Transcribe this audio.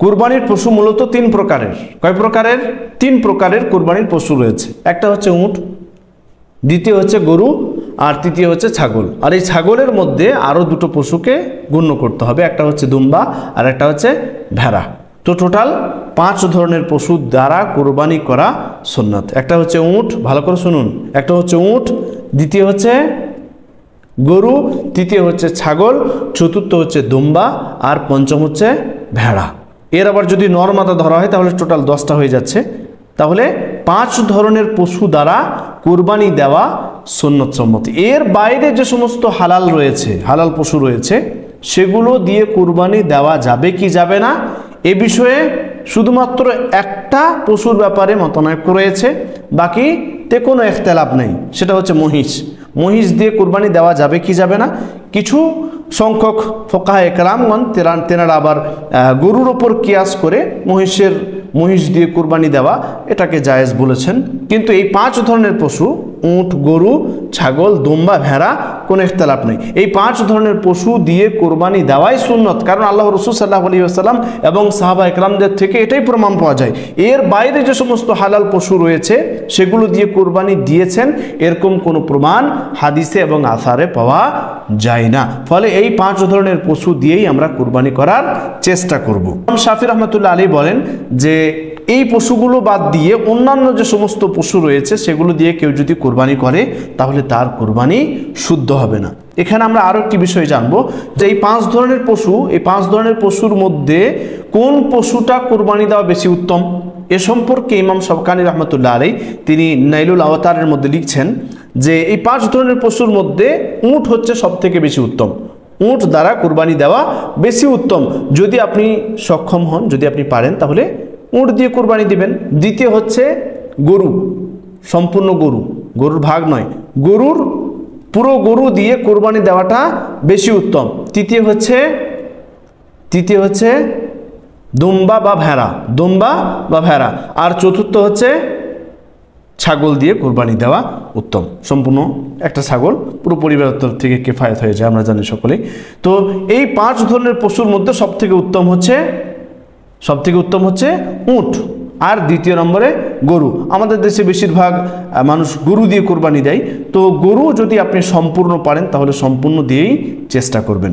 কুরবানির পশু মূলত তিন প্রকারের। কয় প্রকারের? তিন প্রকারের কুরবানির পশু রয়েছে। একটা হচ্ছে উট, দ্বিতীয় হচ্ছে গরু, আর তৃতীয় হচ্ছে ছাগল। আর এই ছাগলের মধ্যে আরও দুটো পশুকে গণ্য করতে হবে, একটা হচ্ছে দুম্বা আর একটা হচ্ছে ভেড়া। তো টোটাল 5 ধরনের পশু দ্বারা কুরবানি করা সুন্নাত। একটা হচ্ছে উট, ভালো করে শুনুন, একটা হচ্ছে উট, দ্বিতীয় হচ্ছে গরু, তৃতীয় হচ্ছে ছাগল, চতুর্থ হচ্ছে দুম্বা, আর পঞ্চম হচ্ছে ভেড়া। এর আবার যদি নরমাদা ধরা হয় তাহলে টোটাল 10টা হয়ে যাচ্ছে। তাহলে 5 ধরনের পশু দ্বারা কুরবানি দেওয়া সুন্নত সম্মত। এর বাইরে যে সমস্ত হালাল রয়েছে, হালাল পশু রয়েছে, সেগুলো দিয়ে কুরবানি দেওয়া যাবে কি যাবে না এ বিষয়ে শুধুমাত্র একটা পশুর ব্যাপারে মতানৈক্য রয়েছে, বাকিতে কোনো ইখতিলাফ নেই। সেটা হচ্ছে মহিষ। মহিষ দিয়ে কুরবানি দেওয়া যাবে কি যাবে না। কিছু সংখ্যক ফোকাহে কেরামগণ তেনারা আবার গরুর ওপর কিয়াস করে মহিষ দিয়ে কুরবানি দেওয়া এটাকে জায়েজ বলেছেন। কিন্তু এই 5 ধরনের পশু, উট, গরু, ছাগল, দুম্বা, ভেড়া, কোনো ইখতিলাফ নেই। এই 5 ধরনের পশু দিয়ে কুরবানি দেওয়াই সুন্নত। কারণ আল্লাহ রাসূল সাল্লাল্লাহু আলাইহি ওয়াসাল্লাম এবং সাহাবা একরামদের থেকে এটাই প্রমাণ পাওয়া যায়। এর বাইরে যে সমস্ত হালাল পশু রয়েছে সেগুলো দিয়ে কুরবানি দিয়েছেন এরকম কোনো প্রমাণ হাদিসে এবং আসারে পাওয়া যায় না। ফলে এই 5 ধরনের পশু দিয়েই আমরা কুরবানি করার চেষ্টা করব। ইমাম শাফি রাহমাতুল্লাহ আলাইহি বলেন যে এই পশুগুলো বাদ দিয়ে অন্যান্য যে সমস্ত পশু রয়েছে সেগুলো দিয়ে কেউ যদি কুরবানি করে তাহলে তার কুরবানি শুদ্ধ হবে না। এখানে আমরা আরও একটি বিষয় জানবো যে এই 5 ধরনের পশু, এই 5 ধরনের পশুর মধ্যে কোন পশুটা কুরবানি দেওয়া বেশি উত্তম এ সম্পর্কে ইমাম শাওকানি রাহমাতুল্লাহ আলাইহি তিনি নাইলুল আওতারের মধ্যে লিখছেন যে এই 5 ধরনের পশুর মধ্যে উট হচ্ছে সবথেকে বেশি উত্তম। উট দ্বারা কুরবানি দেওয়া বেশি উত্তম। যদি আপনি সক্ষম হন, যদি আপনি পারেন, তাহলে উট দিয়ে কুরবানি দিবেন। দ্বিতীয় হচ্ছে গরু, সম্পূর্ণ গরু, গরুর ভাগ নয়, গরুর পুরো গরু দিয়ে কুরবানি দেওয়াটা বেশি উত্তম। তৃতীয় হচ্ছে দুম্বা বা ভেড়া, দুম্বা বা ভেড়া, আর চতুর্থ হচ্ছে ছাগল দিয়ে কুরবানি দেওয়া উত্তম। সম্পূর্ণ একটা ছাগল পুরো পরিবারের তরফ থেকে কিফায়েত হয়ে যায়, আমরা জানি সকলেই। তো এই 5 ধরনের পশুর মধ্যে সবথেকে উত্তম হচ্ছে উট, আর দ্বিতীয় নম্বরে গরু। আমাদের দেশে বেশিরভাগ মানুষ গরু দিয়ে কুরবানি দেয়। তো গরু যদি আপনি সম্পূর্ণ পারেন তাহলে সম্পূর্ণ দিয়েই চেষ্টা করবেন।